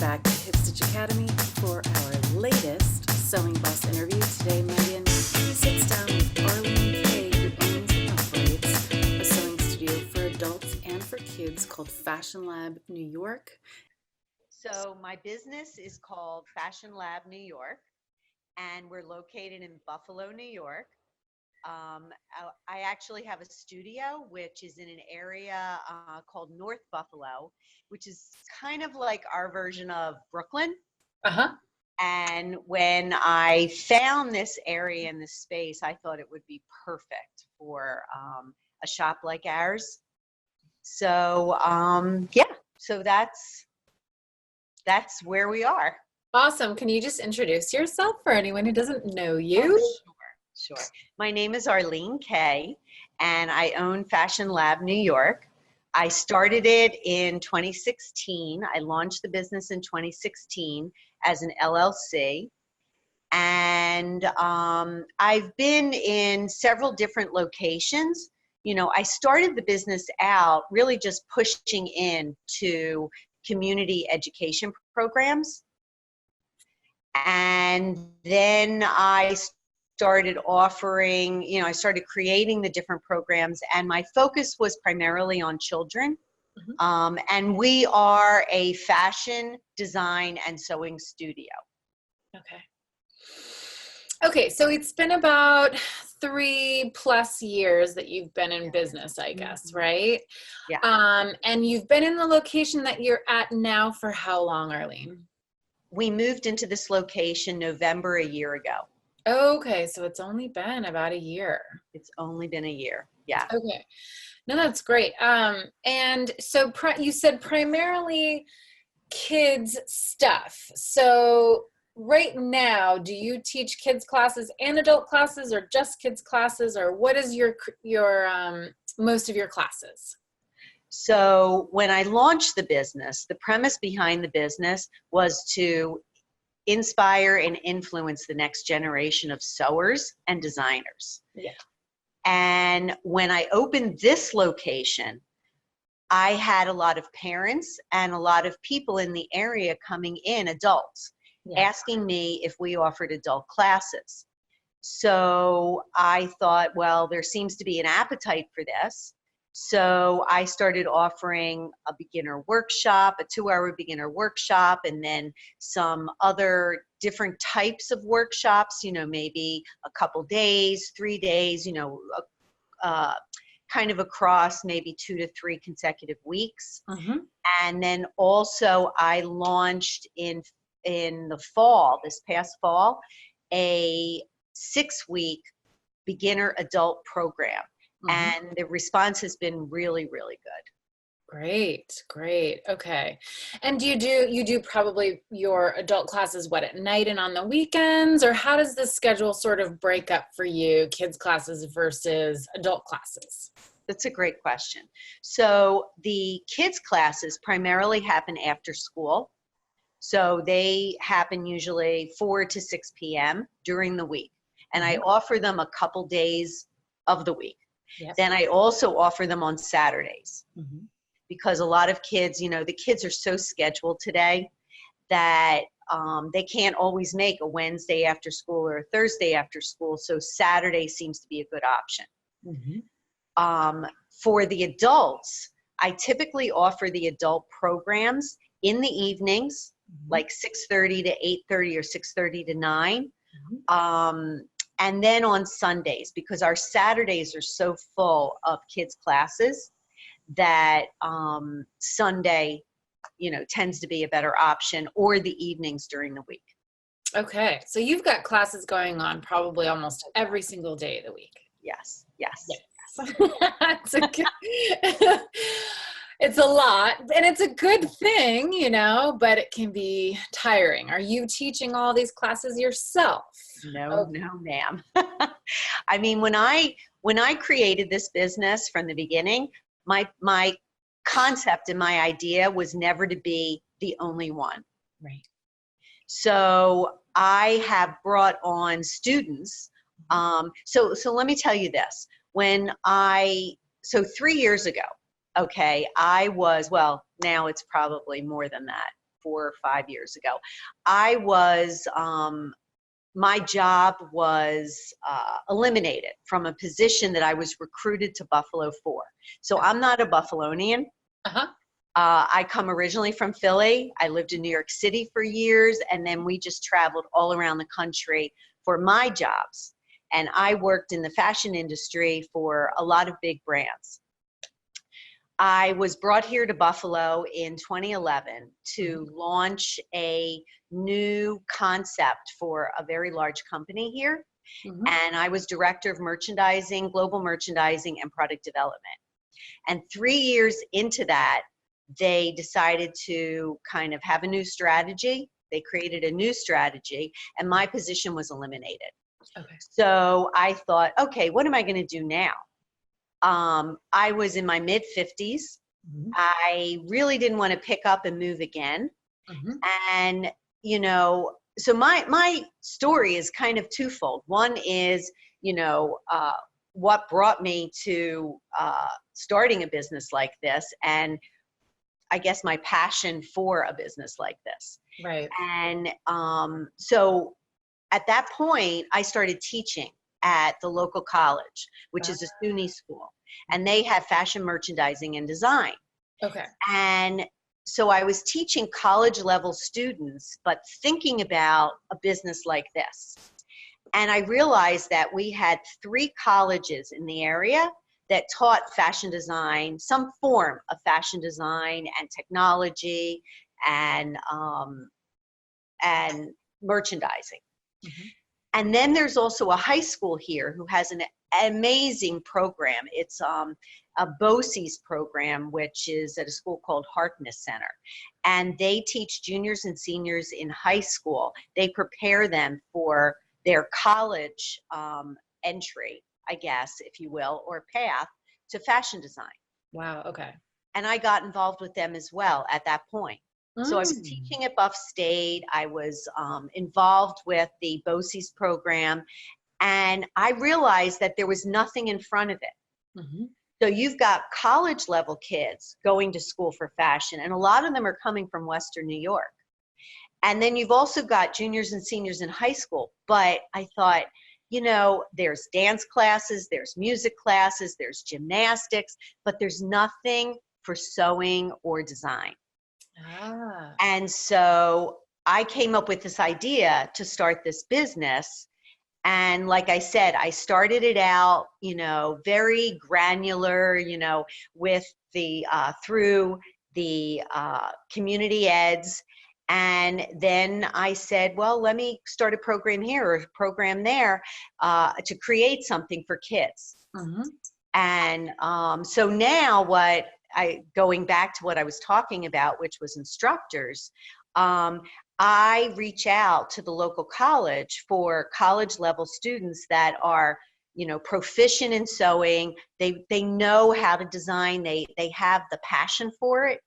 back to Hipstitch Academy for our latest Sewing Boss interview. Today, Megan sits down with Arlene Kay, who owns and operates a sewing studio for adults and for kids called Fashion Lab New York. So my business is called Fashion Lab New York, and we're located in Buffalo, New York. I actually have a studio which is in an area called North Buffalo, which is kind of like our version of Brooklyn. And when I found this area and this space, I thought it would be perfect for a shop like ours. So so that's where we are. Awesome. Can you just introduce yourself for anyone who doesn't know you? Oh, sure. My name is Arlene Kay, and I own Fashion Lab New York. I started it in 2016. I launched the business in 2016 as an LLC. And I've been in several different locations. You know, I started the business out really just pushing into community education programs. And then I started offering, I started creating the different programs, and my focus was primarily on children. And we are a fashion, design, and sewing studio. Okay, so it's been about 3+ years that you've been in business, I guess, right? Yeah. And you've been in the location that you're at now for how long, Arlene? We moved into this location November a year ago. Okay, so it's only been about a year. It's only been a year. Yeah. Okay. No, that's great. And so you said primarily kids stuff. So right now, do you teach kids classes and adult classes, or just kids classes, or what is your most of your classes? So when I launched the business, the premise behind the business was to inspire and influence the next generation of sewers and designers. Yeah. And when I opened this location, I had a lot of parents and a lot of people in the area coming in, adults, asking me if we offered adult classes. So I thought, well, there seems to be an appetite for this. So I started offering a beginner workshop, a 2-hour beginner workshop, and then some other different types of workshops, maybe a couple days, 3 days, kind of across maybe 2 to 3 consecutive weeks. And then also I launched in the fall, this past fall, a 6-week beginner adult program. And the response has been really, really good. Great. Okay. And you do probably your adult classes, what, at night and on the weekends, or how does the schedule sort of break up for you, kids classes versus adult classes? That's a great question. So the kids classes primarily happen after school. So they happen usually 4 to 6 p.m. during the week. And I offer them a couple days of the week. Yep. Then I also offer them on Saturdays because a lot of kids, the kids are so scheduled today that they can't always make a Wednesday after school or a Thursday after school. So Saturday seems to be a good option. For the adults, I typically offer the adult programs in the evenings, like 6:30 to 8:30 or 6:30 to 9. And then on Sundays, because our Saturdays are so full of kids' classes that Sunday, tends to be a better option, or the evenings during the week. Okay. So you've got classes going on probably almost every single day of the week. Yes. It's a lot, and it's a good thing, but it can be tiring. Are you teaching all these classes yourself? No, ma'am. I mean, when I created this business from the beginning, my concept and my idea was never to be the only one. Right. So I have brought on students. So let me tell you this. So 3 years ago, okay, I was, well, now it's probably more than that, 4 or 5 years ago. I was, my job was eliminated from a position that I was recruited to Buffalo for. So I'm not a Buffalonian. Uh-huh. I come originally from Philly. I lived in New York City for years, and then we just traveled all around the country for my jobs. And I worked in the fashion industry for a lot of big brands. I was brought here to Buffalo in 2011 to launch a new concept for a very large company here. And I was director of merchandising, global merchandising, and product development. And 3 years into that, they decided to kind of have a new strategy. They created a new strategy, and my position was eliminated. Okay. So I thought, okay, what am I going to do now? I was in my mid 50s. I really didn't want to pick up and move again. And, you know, so my story is kind of twofold. One is, you know, what brought me to starting a business like this, and I guess my passion for a business like this. Right. And so at that point, I started teaching at the local college, which is a SUNY school, and they have fashion merchandising and design. Okay. And so I was teaching college level students, but thinking about a business like this. And I realized that we had 3 colleges in the area that taught fashion design, some form of fashion design and technology and merchandising. And then there's also a high school here who has an amazing program. It's a BOCES program, which is at a school called Harkness Center. And they teach juniors and seniors in high school. They prepare them for their college entry, I guess, if you will, or path to fashion design. Wow. Okay. And I got involved with them as well at that point. So I was teaching at Buff State. I was involved with the BOCES program. And I realized that there was nothing in front of it. So you've got college level kids going to school for fashion, and a lot of them are coming from Western New York. And then you've also got juniors and seniors in high school. But I thought, you know, there's dance classes, there's music classes, there's gymnastics, but there's nothing for sewing or design. And so I came up with this idea to start this business. And like I said, I started it out, you know, very granular, you know, with the, through the community eds. And then I said, well, let me start a program here or a program there to create something for kids. And so now going back to what I was talking about, which was instructors, I reach out to the local college for college level students that are, you know, proficient in sewing. They know how to design. They have the passion for it.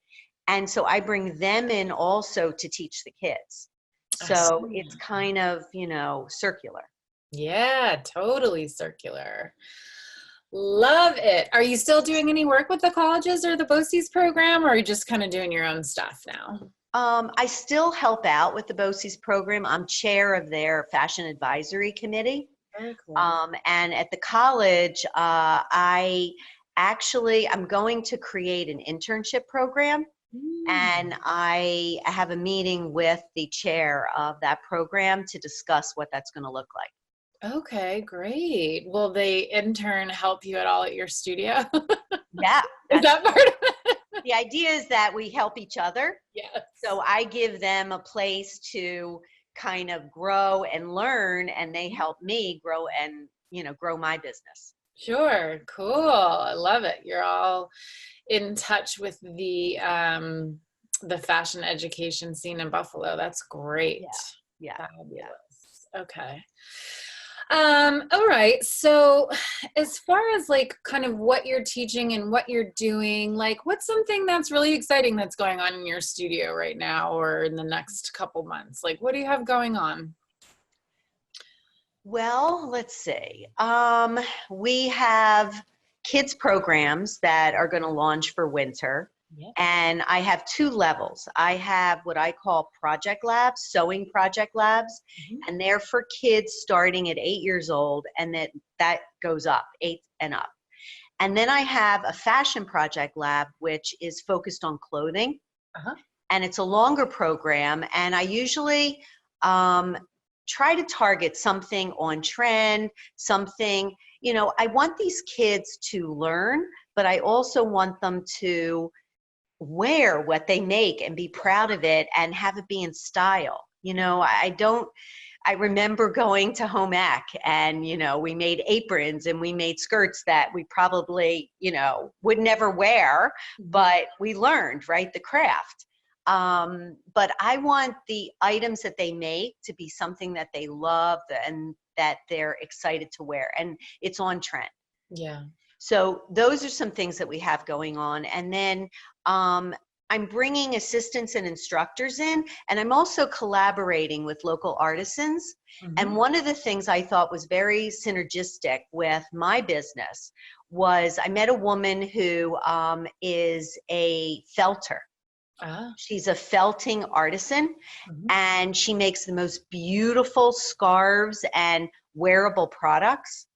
And so I bring them in also to teach the kids. So it's kind of, you know, circular. Yeah, totally circular. Love it. Are you still doing any work with the colleges or the BOCES program, or are you just kind of doing your own stuff now? I still help out with the BOCES program. I'm chair of their fashion advisory committee. Very cool. And at the college, I'm going to create an internship program. And I have a meeting with the chair of that program to discuss what that's going to look like. Okay, great. Will the intern help you at all at your studio? Yeah. Is that part of it? The idea is that we help each other. Yes. So I give them a place to kind of grow and learn, and they help me grow and, you know, grow my business. Sure. Cool. I love it. You're all in touch with the fashion education scene in Buffalo. That's great. Yeah. Fabulous. Okay. All right. So as far as like kind of what you're teaching and what you're doing, like what's something that's really exciting that's going on in your studio right now or in the next couple months? Like what do you have going on? Well, let's see. We have kids programs that are going to launch for winter. Yeah. And I have 2 levels. I have what I call project labs, sewing project labs, and they're for kids starting at 8 years old, and that goes up, 8 and up. And then I have a fashion project lab, which is focused on clothing. And it's a longer program, and I usually try to target something on trend, something, I want these kids to learn, but I also want them to wear what they make and be proud of it and have it be in style. I remember going to home ec and, we made aprons and we made skirts that we probably, would never wear, but we learned, right, the craft. But I want the items that they make to be something that they love and that they're excited to wear, and it's on trend. Yeah. So those are some things that we have going on. And then I'm bringing assistants and instructors in, and I'm also collaborating with local artisans. And one of the things I thought was very synergistic with my business was I met a woman who is a felter. She's a felting artisan, and she makes the most beautiful scarves and wearable products.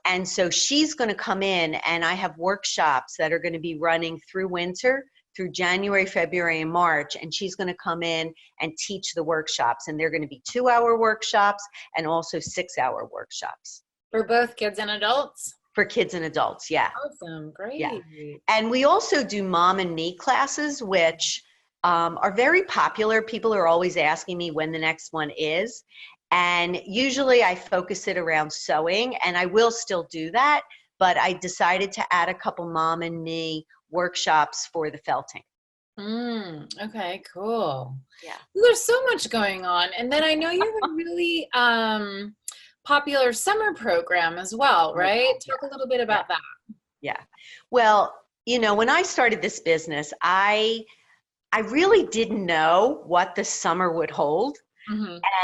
And so she's going to come in, and I have workshops that are going to be running through winter, through January, February, and March. And she's going to come in and teach the workshops. And they're going to be 2-hour workshops and also 6-hour workshops. For both kids and adults? For kids and adults, yeah. Awesome, great. Yeah. And we also do Mom and Me classes, which are very popular. People are always asking me when the next one is. And usually I focus it around sewing, and I will still do that, but I decided to add a couple Mom and Me workshops for the felting. Okay, cool. Yeah. There's so much going on. And then I know you have a really popular summer program as well, right? Talk a little bit about that. Yeah. Well, when I started this business, I really didn't know what the summer would hold.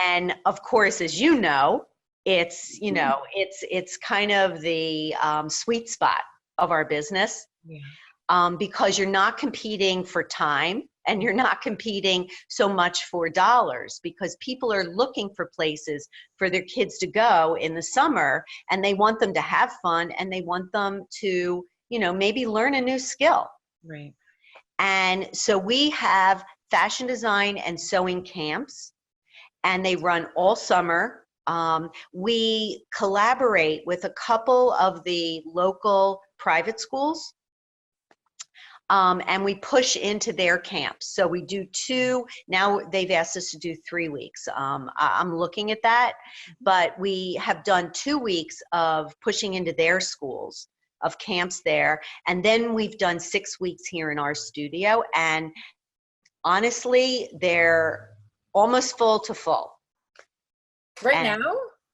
And of course, as you know, it's, it's kind of the sweet spot of our business, because you're not competing for time and you're not competing so much for dollars, because people are looking for places for their kids to go in the summer, and they want them to have fun, and they want them to, maybe learn a new skill. Right. And so we have fashion design and sewing camps, and they run all summer. We collaborate with a couple of the local private schools, and we push into their camps. So we do 2, now they've asked us to do 3 weeks. I'm looking at that, but we have done 2 weeks of pushing into their schools, of camps there. And then we've done 6 weeks here in our studio. And honestly, they're almost full to full. Right now?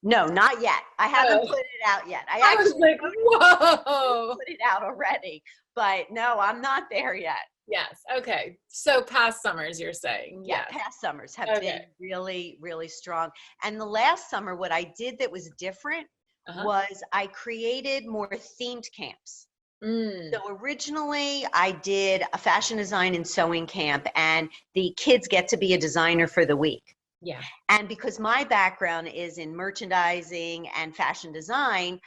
No, not yet. I haven't put it out yet. I was like, whoa. Put it out already, but no, I'm not there yet. Yes. Okay. So past summers, you're saying? Yeah, past summers have been really, really strong. And the last summer, what I did that was different was I created more themed camps. So originally I did a fashion design and sewing camp, and the kids get to be a designer for the week. Yeah. And because my background is in merchandising and fashion design,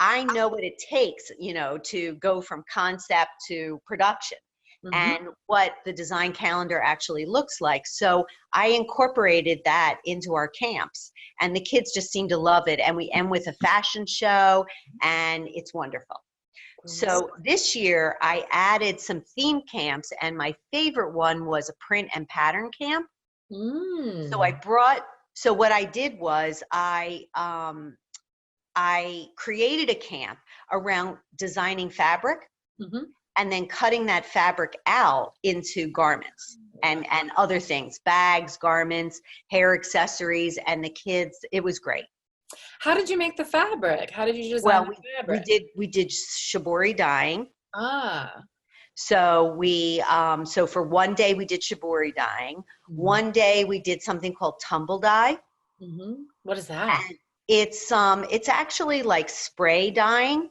I know what it takes, to go from concept to production, and what the design calendar actually looks like. So I incorporated that into our camps, and the kids just seem to love it. And we end with a fashion show, and it's wonderful. So this year I added some theme camps, and my favorite one was a print and pattern camp. So what I did was I created a camp around designing fabric, and then cutting that fabric out into garments and other things, bags, garments, hair accessories, and the kids, it was great. How did you make the fabric? How did you design the fabric? We did shibori dyeing. So so for one day we did shibori dyeing. One day we did something called tumble dye. What is that? And it's actually like spray dyeing.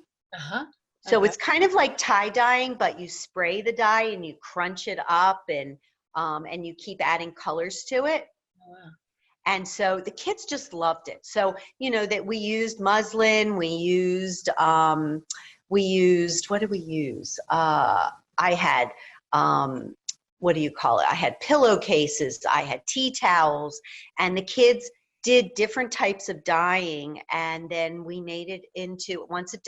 So Okay. it's kind of like tie dyeing, but you spray the dye and you crunch it up and you keep adding colors to it. Oh, wow. And so the kids just loved it. So, that we used muslin, we used, what did we use? I had, what do you call it? I had pillowcases, I had tea towels, and the kids did different types of dyeing. And then we made it into, once it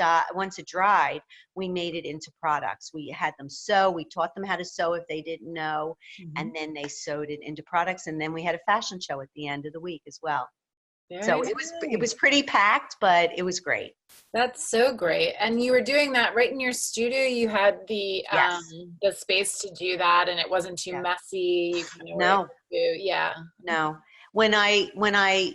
dried, we made it into products. We had them sew, we taught them how to sew if they didn't know, and then they sewed it into products. And then we had a fashion show at the end of the week as well. Very So nice. it was pretty packed, but it was great. That's so great. And you were doing that right in your studio. You had the Yes. space to do that, and it wasn't too Yeah. messy. You kind of were No, able to, yeah. no. When I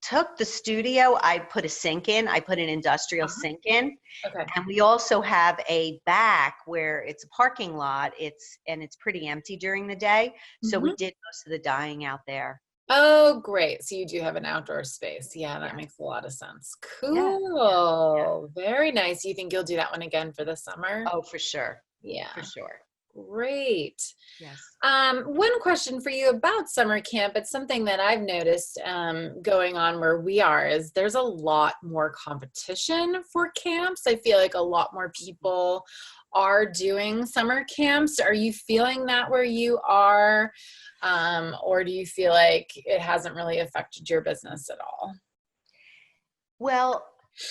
took the studio, I put a sink in. I put an industrial sink in. Okay. And we also have a back where it's a parking lot. It's pretty empty during the day. So we did most of the dyeing out there. Oh, great. So you do have an outdoor space. Yeah, that Yeah. makes a lot of sense. Yeah. Cool. Very nice. You think you'll do that one again for the summer? Oh, for sure. Yeah. For sure. Great. Yes. One question for you about summer camp. It's something that I've noticed going on where we are is there's a lot more competition for camps. I feel like a lot more people are doing summer camps. Are you feeling that where you are? Or do you feel like it hasn't really affected your business at all? Well,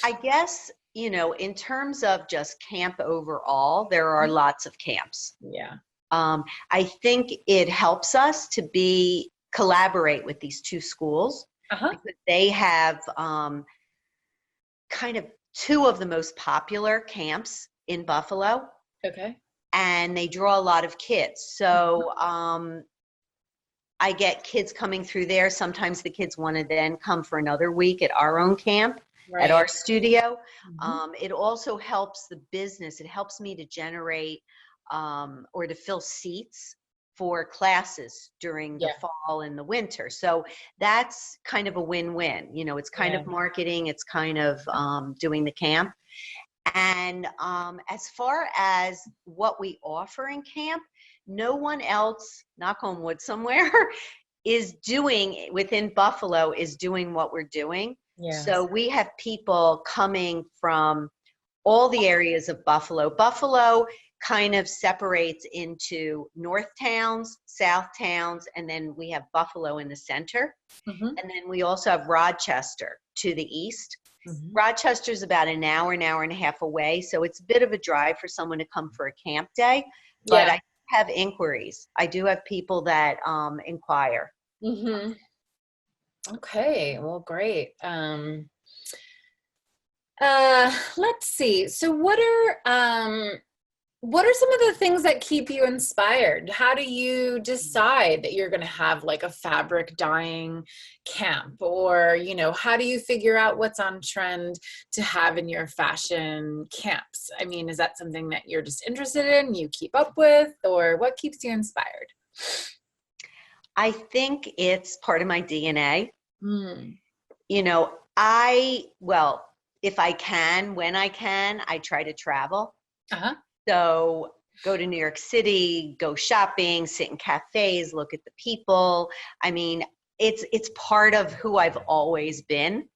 I guess, in terms of just camp overall, there are lots of camps. Yeah. I think it helps us to collaborate with these two schools because they have kind of two of the most popular camps in Buffalo. Okay. And they draw a lot of kids. So I get kids coming through there. Sometimes the kids want to then come for another week at our own camp, at our studio. It also helps the business. It helps me to generate or to fill seats for classes during the fall and the winter. So that's kind of a win-win. It's kind of marketing. It's kind of doing the camp. And as far as what we offer in camp, no one else, knock on wood somewhere, is doing within Buffalo is doing what we're doing. Yes. So we have people coming from all the areas of Buffalo. Buffalo kind of separates into north towns, south towns, and then we have Buffalo in the center. And then we also have Rochester to the east. Rochester's about an hour and a half away, so it's a bit of a drive for someone to come for a camp day. But I have inquiries. I do have people that inquire. Okay, well, great. Let's see. So what are some of the things that keep you inspired? How do you decide that you're going to have like a fabric dyeing camp? Or, how do you figure out what's on trend to have in your fashion camps? I mean, is that something that you're just interested in, you keep up with, or what keeps you inspired? I think it's part of my DNA. If I can, when I can, I try to travel. So go to New York City, go shopping, sit in cafes, look at the people. I mean, it's part of who I've always been.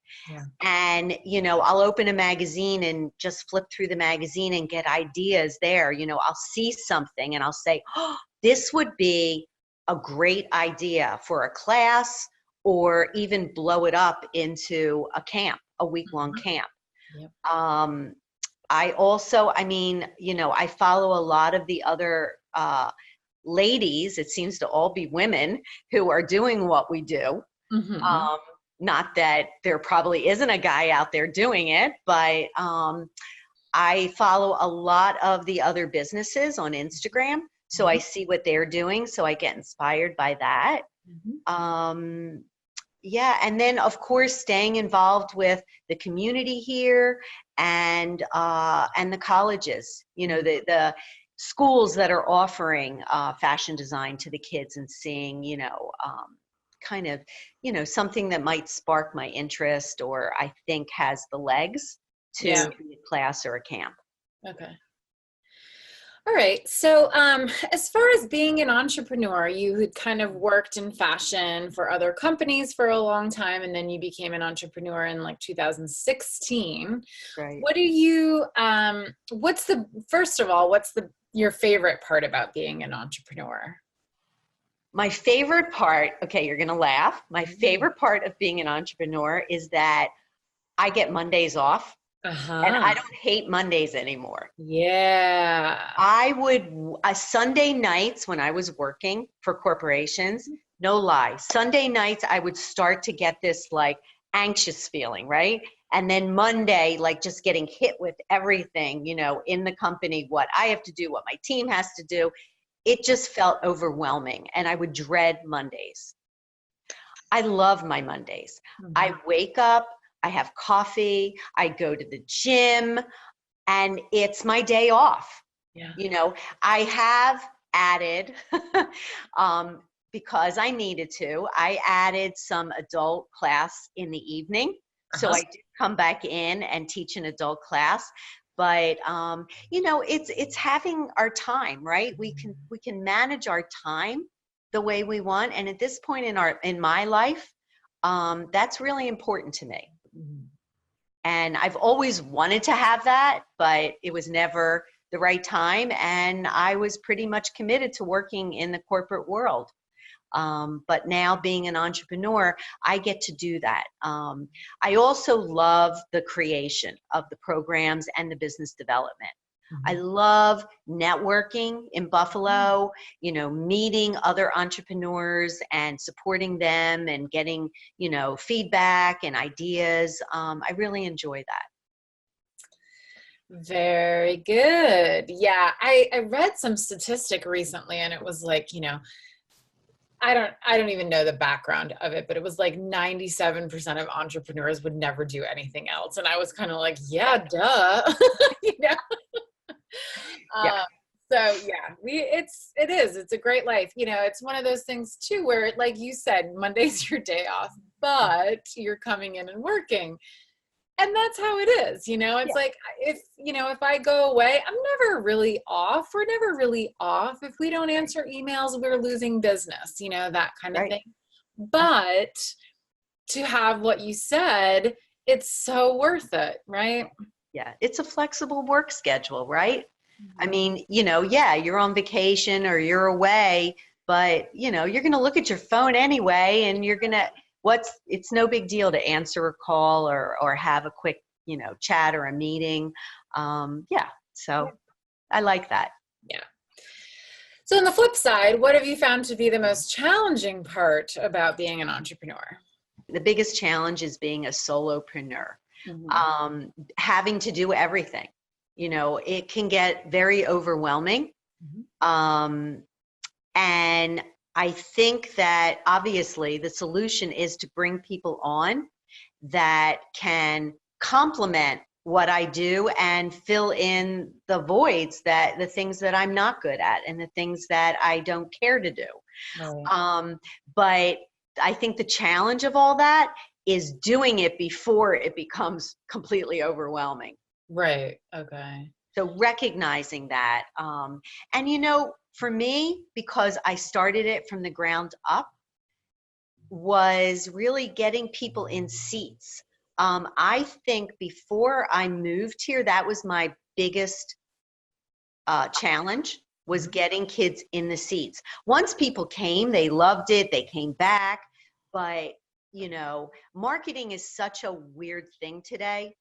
And, I'll open a magazine and just flip through the magazine and get ideas there. I'll see something and I'll say, oh, this would be a great idea for a class, or even blow it up into a camp, a week-long camp. I also, I follow a lot of the other ladies, it seems to all be women, who are doing what we do. Not that there probably isn't a guy out there doing it, but I follow a lot of the other businesses on Instagram. So I see what they're doing. So I get inspired by that. And then of course, staying involved with the community here and the colleges, the schools that are offering fashion design to the kids, and seeing, kind of, something that might spark my interest or I think has the legs to be a class or a camp. Okay. All right. So, as far as being an entrepreneur, you had kind of worked in fashion for other companies for a long time, and then you became an entrepreneur in like 2016. Right. What do you, first of all, your favorite part about being an entrepreneur? My favorite part, okay, you're going to laugh. My favorite part of being an entrepreneur is that I get Mondays off, and I don't hate Mondays anymore. Yeah. Sunday nights when I was working for corporations, no lie, Sunday nights I would start to get this like anxious feeling, right? And then Monday, like just getting hit with everything, in the company, what I have to do, what my team has to do. It just felt overwhelming, and I would dread Mondays. I love my Mondays. Mm-hmm. I wake up, I have coffee, I go to the gym, and it's my day off. Yeah. I have added, because I needed to, I added some adult class in the evening. So I did come back in and teach an adult class. But it's having our time, right? We can manage our time the way we want. And at this point in my life, that's really important to me. Mm-hmm. And I've always wanted to have that, but it was never the right time. And I was pretty much committed to working in the corporate world. But now being an entrepreneur, I get to do that. I also love the creation of the programs and the business development. I love networking in Buffalo, meeting other entrepreneurs and supporting them and getting, feedback and ideas. I really enjoy that. Very good. Yeah. I read some statistic recently, and it was like, I don't even know the background of it, but it was like 97% of entrepreneurs would never do anything else. And I was kind of like, yeah, duh. Yeah. So yeah, it's a great life. It's one of those things too, where like you said, Monday's your day off, but you're coming in and working. And that's how it is, it's like, if I go away, I'm never really off. We're never really off. If we don't answer emails, we're losing business, that kind of thing. But to have what you said, it's so worth it, right? Yeah. It's a flexible work schedule, right? I mean, you're on vacation or you're away, but you're going to look at your phone anyway, and you're going to, it's no big deal to answer a call or have a quick, chat or a meeting. So I like that. Yeah. So on the flip side, what have you found to be the most challenging part about being an entrepreneur? The biggest challenge is being a solopreneur, having to do everything. It can get very overwhelming. And I think that obviously the solution is to bring people on that can complement what I do and fill in the voids, the things that I'm not good at and the things that I don't care to do. Right. But I think the challenge of all that is doing it before it becomes completely overwhelming. Right. Okay. So recognizing that, and for me, because I started it from the ground up, was really getting people in seats. I think before I moved here, that was my biggest challenge, was getting kids in the seats. Once people came, they loved it, they came back, but marketing is such a weird thing today.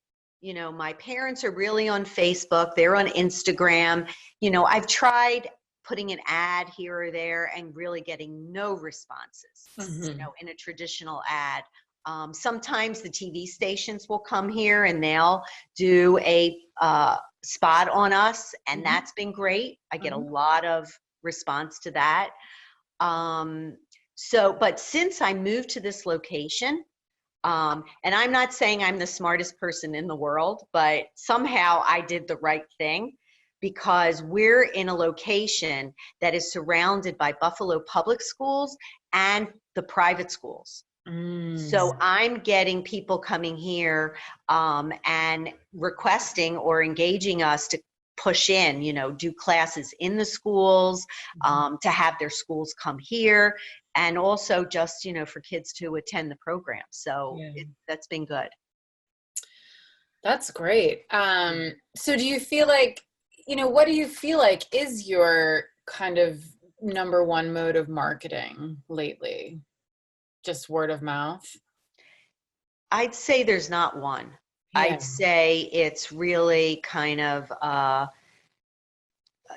My parents are really on Facebook, they're on Instagram. I've tried putting an ad here or there and really getting no responses, in a traditional ad. Sometimes the TV stations will come here and they'll do a spot on us, and that's been great. I get a lot of response to that. But since I moved to this location, and I'm not saying I'm the smartest person in the world, but somehow I did the right thing, because we're in a location that is surrounded by Buffalo public schools and the private schools. So I'm getting people coming here and requesting or engaging us to push in, do classes in the schools, to have their schools come here, and also just, for kids to attend the program. So that's been good. That's great. So do you feel like, what do you feel like is your kind of number one mode of marketing lately? Just word of mouth? I'd say there's not one. Yeah. I'd say it's really kind of,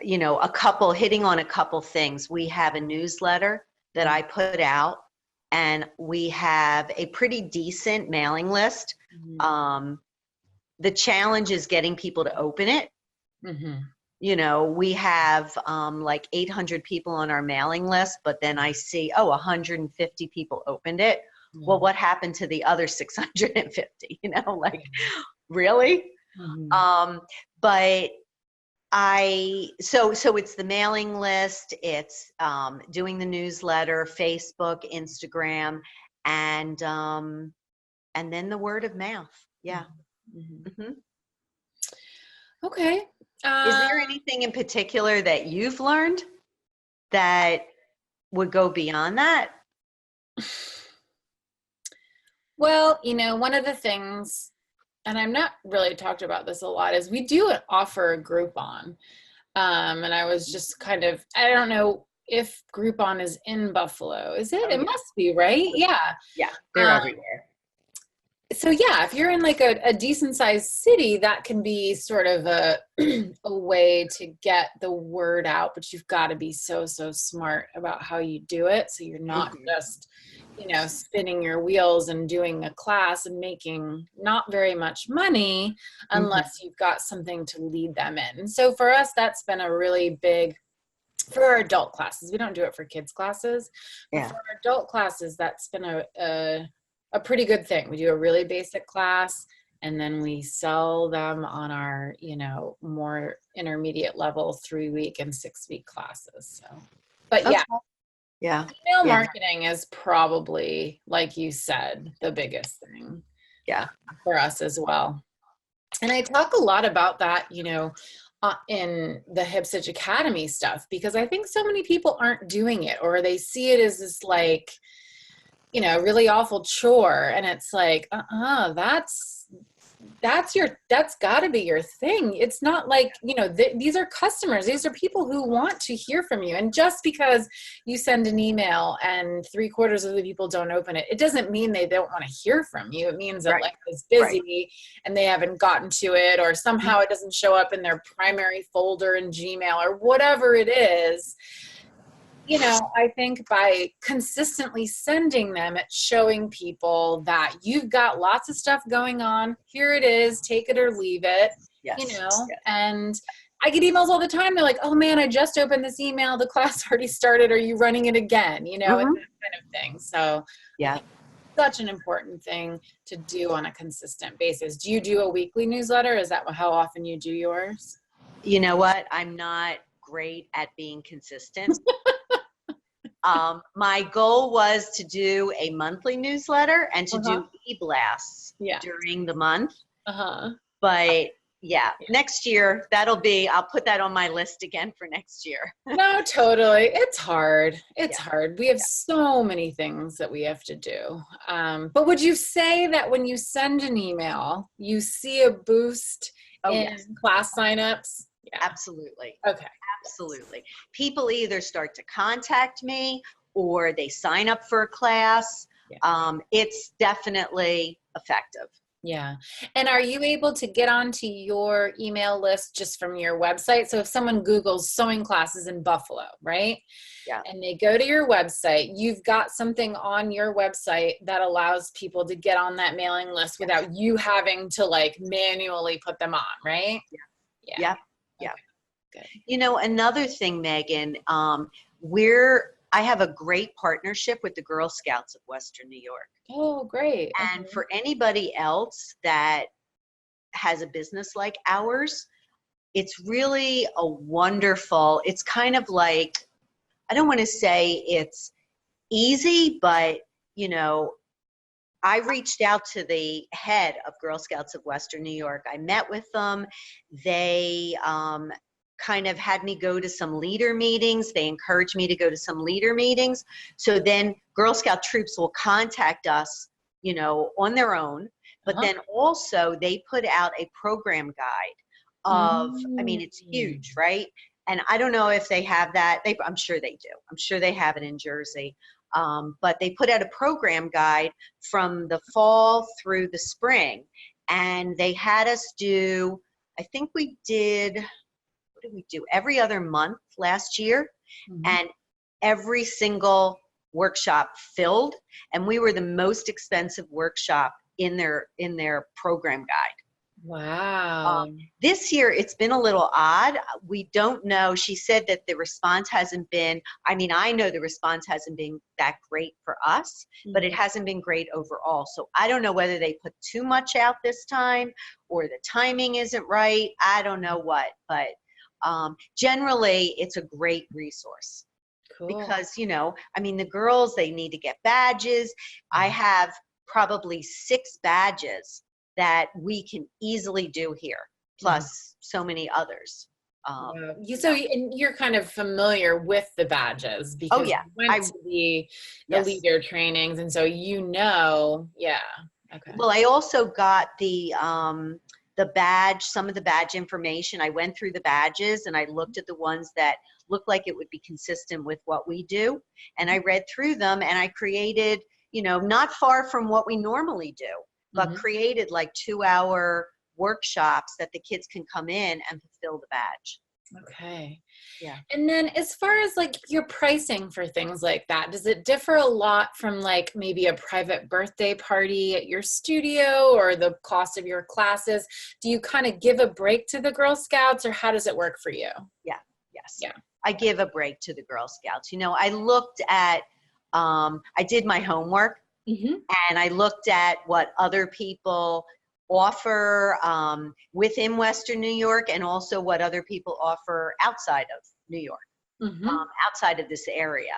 hitting on a couple things. We have a newsletter that I put out, and we have a pretty decent mailing list. The challenge is getting people to open it. We have like 800 people on our mailing list, but then I see, 150 people opened it. Well, what happened to the other 650? Really? But so it's the mailing list, it's doing the newsletter, Facebook, Instagram, and then the word of mouth. Yeah. Okay. Is there anything in particular that you've learned that would go beyond that? Well, one of the things, and I'm not really talked about this a lot, is we do offer a Groupon. And I was just kind of, I don't know if Groupon is in Buffalo. Is it? It must be, right? Yeah. Yeah, they're everywhere. So yeah, if you're in like a decent sized city, that can be sort of a way to get the word out, but you've got to be so smart about how you do it. So you're not just, spinning your wheels and doing a class and making not very much money unless you've got something to lead them in. And so for us, that's been a really big, for our adult classes. We don't do it for kids classes, but for our adult classes, that's been a pretty good thing. We do a really basic class, and then we sell them on our, more intermediate level 3-week and 6-week classes. So, but email marketing is probably, like you said, the biggest thing. Yeah, for us as well. And I talk a lot about that, in the Hipstitch Academy stuff, because I think so many people aren't doing it, or they see it as this like, really awful chore. And it's like, that's gotta be your thing. It's not like, these are customers. These are people who want to hear from you. And just because you send an email and 3/4 of the people don't open it, it doesn't mean they don't want to hear from you. It means that life is busy and they haven't gotten to it, or somehow it doesn't show up in their primary folder in Gmail or whatever it is. I think by consistently sending them, it's showing people that you've got lots of stuff going on. Here it is, take it or leave it, and I get emails all the time. They're like, oh man, I just opened this email. The class already started. Are you running it again? And that kind of thing. So such an important thing to do on a consistent basis. Do you do a weekly newsletter? Is that how often you do yours? You know what? I'm not great at being consistent. My goal was to do a monthly newsletter and to do e-blasts during the month. But next year, I'll put that on my list again for next year. No, totally. It's hard. It's hard. We have so many things that we have to do. But would you say that when you send an email, you see a boost in class signups? Yeah. Absolutely. Okay. Absolutely. People either start to contact me or they sign up for a class. It's definitely effective. Yeah. And are you able to get onto your email list just from your website? So if someone Googles sewing classes in Buffalo, right? Yeah. And they go to your website, you've got something on your website that allows people to get on that mailing list without you having to like manually put them on, right? Yeah. Good. Another thing, Megan, I have a great partnership with the Girl Scouts of Western New York. Oh, great. And for anybody else that has a business like ours, it's really it's kind of like, I don't want to say it's easy, but I reached out to the head of Girl Scouts of Western New York. I met with them. They kind of had me go to some leader meetings. They encouraged me to go to some leader meetings. So then Girl Scout troops will contact us, you know, on their own. But Uh-huh. then also they put out a program guide of, I mean, it's huge, right? And I don't know if they have that. I'm sure they do. I'm sure they have it in Jersey. But they put out a program guide from the fall through the spring. And they had us do, I think we did, what did we do? Every other month last year. And every single workshop filled. And we were the most expensive workshop in their program guide. Wow. This year, it's been a little odd. We don't know. She said that the response hasn't been, I mean, I know the response hasn't been that great for us, but it hasn't been great overall. So I don't know whether they put too much out this time or the timing isn't right. I don't know what, but generally, it's a great resource. Cool. Because, you know, I mean, the girls, they need to get badges. I have probably 6 badges that we can easily do here, plus so many others. So and you're kind of familiar with the badges because yeah. you went to the leader trainings, and so you know, okay. Well, I also got the badge, some of the badge information. I went through the badges and I looked at the ones that looked like it would be consistent with what we do. And I read through them and I created, you know, not far from what we normally do, but created like 2-hour workshops that the kids can come in and fulfill the badge. Okay. Yeah. And then as far as like your pricing for things like that, does it differ a lot from like maybe a private birthday party at your studio or the cost of your classes? Do you kind of give a break to the Girl Scouts or how does it work for you? Yeah. Yes. Yeah. I give a break to the Girl Scouts. You know, I looked at, I did my homework and I looked at what other people offer within Western New York and also what other people offer outside of New York, outside of this area.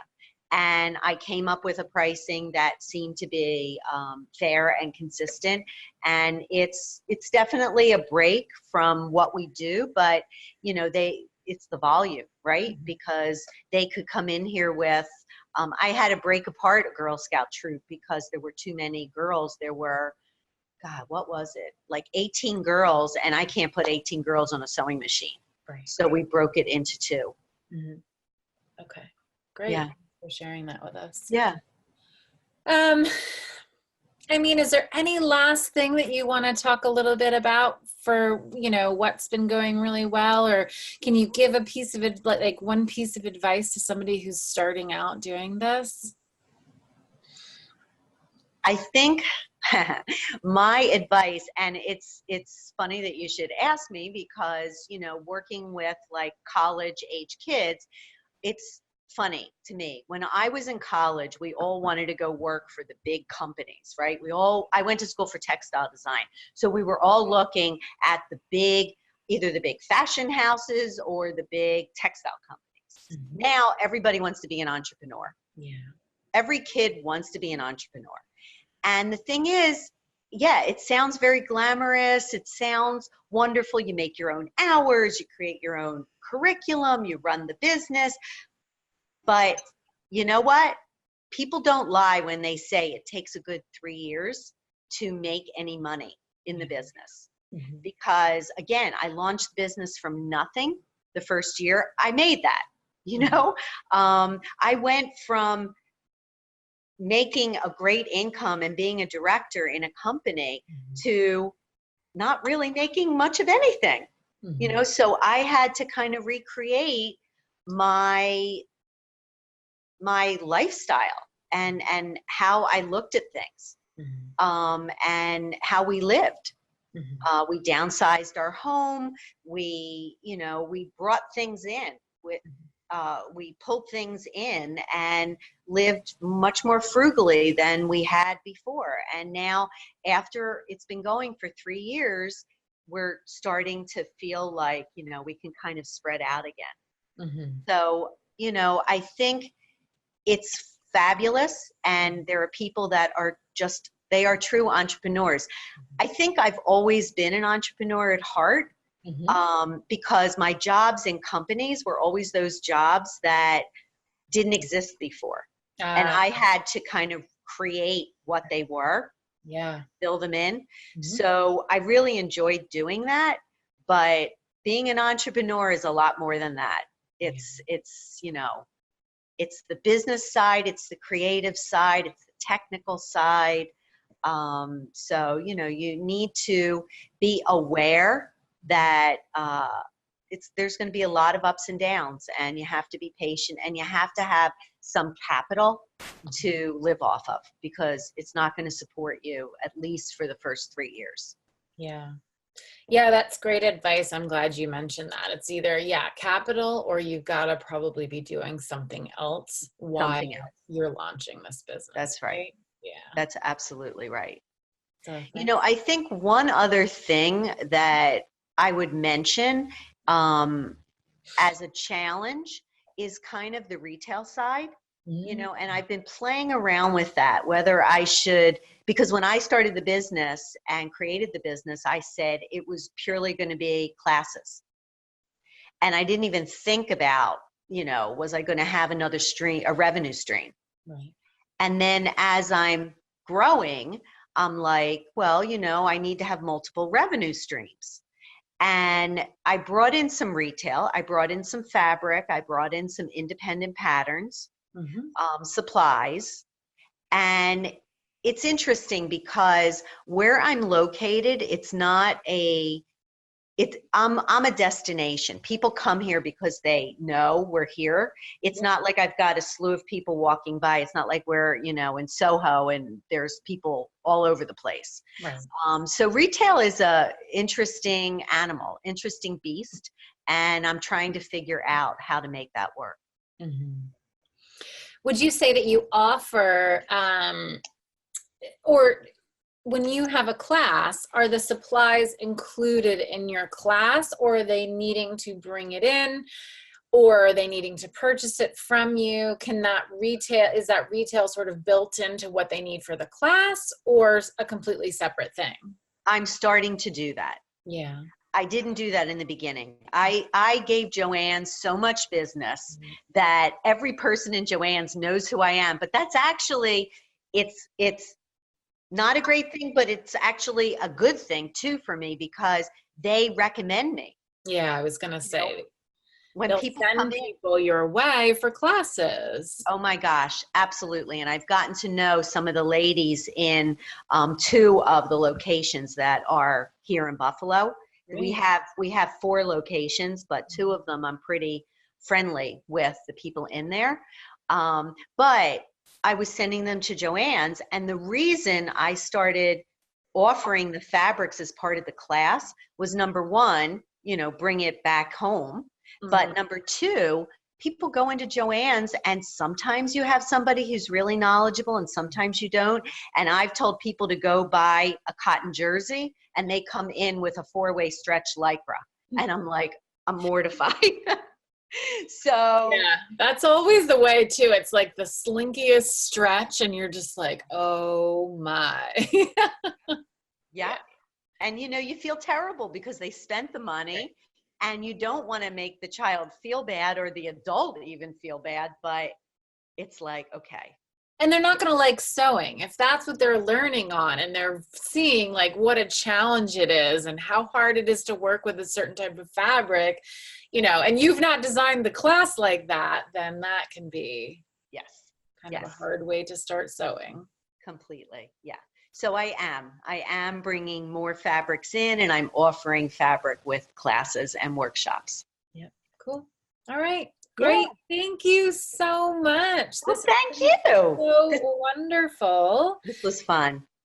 And I came up with a pricing that seemed to be fair and consistent. And it's definitely a break from what we do, but you know, it's the volume, right? Because they could come in here with, I had to break apart a Girl Scout troop because there were too many girls. There were, God, what was it? Like 18 girls, and I can't put 18 girls on a sewing machine. Right. So we broke it into 2. Okay. Great. Yeah. Thanks for sharing that with us. Yeah. I mean, is there any last thing that you want to talk a little bit about for, you know, what's been going really well, or can you give a piece of it, like one piece of advice to somebody who's starting out doing this? I think my advice, and it's funny that you should ask me because, you know, working with like college age kids, it's funny to me. When I was in college, we all wanted to go work for the big companies, right? I went to school for textile design. So we were all looking at either the big fashion houses or the big textile companies. Now everybody wants to be an entrepreneur. Yeah. Every kid wants to be an entrepreneur. And the thing is, yeah, it sounds very glamorous. It sounds wonderful. You make your own hours, you create your own curriculum, you run the business. But you know what? People don't lie when they say it takes a good 3 years to make any money in the business. Because again, I launched business from nothing the first year. I made that, you know? I went from making a great income and being a director in a company to not really making much of anything, you know? So I had to kind of recreate my lifestyle and how I looked at things, and how we lived. We downsized our home. We brought things in. We pulled things in and lived much more frugally than we had before. And now, after it's been going for 3 years, we're starting to feel like, you know, we can kind of spread out again. So, you know, I think it's fabulous. And there are people that are just They are true entrepreneurs. I think I've always been an entrepreneur at heart, because my jobs in companies were always those jobs that didn't exist before. And I had to kind of create what they were, fill them in. So I really enjoyed doing that. But being an entrepreneur is a lot more than that. It's you know, it's the business side, it's the creative side, it's the technical side. So, you know, you need to be aware that there's going to be a lot of ups and downs, and you have to be patient, and you have to have some capital to live off of, because it's not going to support you at least for the first 3 years. Yeah, that's great advice. I'm glad you mentioned that. It's either, capital, or you've got to probably be doing something else while you're launching this business. That's right. Yeah. That's absolutely right. So, you know, I think one other thing that I would mention as a challenge is kind of the retail side. You know, and I've been playing around with that, whether I should, because when I started the business and created the business, I said it was purely going to be classes. And I didn't even think about, you know, was I going to have another stream, a revenue stream? Right. And then as I'm growing, I'm like, well, you know, I need to have multiple revenue streams. And I brought in some retail, I brought in some fabric, I brought in some independent patterns. Supplies. And it's interesting because where I'm located, it's not I'm a destination. People come here because they know we're here. It's not like I've got a slew of people walking by. It's not like we're, you know, in Soho and there's people all over the place. Right. So retail is a interesting animal, interesting beast. And I'm trying to figure out how to make that work. Would you say that you offer, or when you have a class, are the supplies included in your class, or are they needing to bring it in, or are they needing to purchase it from you? Is that retail sort of built into what they need for the class, or a completely separate thing? I'm starting to do that. Yeah. I didn't do that in the beginning. I gave Joann's so much business that every person in Joann's knows who I am. But that's actually, it's not a great thing, but it's actually a good thing too for me, because they recommend me. Yeah, I was going to say, you know, when they'll people send people your way for classes. Oh my gosh, absolutely. And I've gotten to know some of the ladies in 2 of the locations that are here in Buffalo. We have 4 locations, but 2 of them I'm pretty friendly with the people in there. But I was sending them to Joann's, and the reason I started offering the fabrics as part of the class was, number 1, you know, bring it back home. But number 2, people go into Joann's, and sometimes you have somebody who's really knowledgeable and sometimes you don't. And I've told people to go buy a cotton jersey and they come in with a 4-way stretch Lycra. And I'm like, I'm mortified. So yeah, that's always the way too. It's like the slinkiest stretch and you're just like, oh my. Yeah. And you know, you feel terrible because they spent the money. And you don't want to make the child feel bad or the adult even feel bad, but it's like, okay. And they're not going to like sewing if that's what they're learning on, and they're seeing like what a challenge it is and how hard it is to work with a certain type of fabric, you know, and you've not designed the class like that, then that can be kind of a hard way to start sewing. Completely. Yeah. So I am bringing more fabrics in, and I'm offering fabric with classes and workshops. Yep. Cool. All right. Great. Yeah. Thank you so much. Well, thank you. So wonderful. This was fun.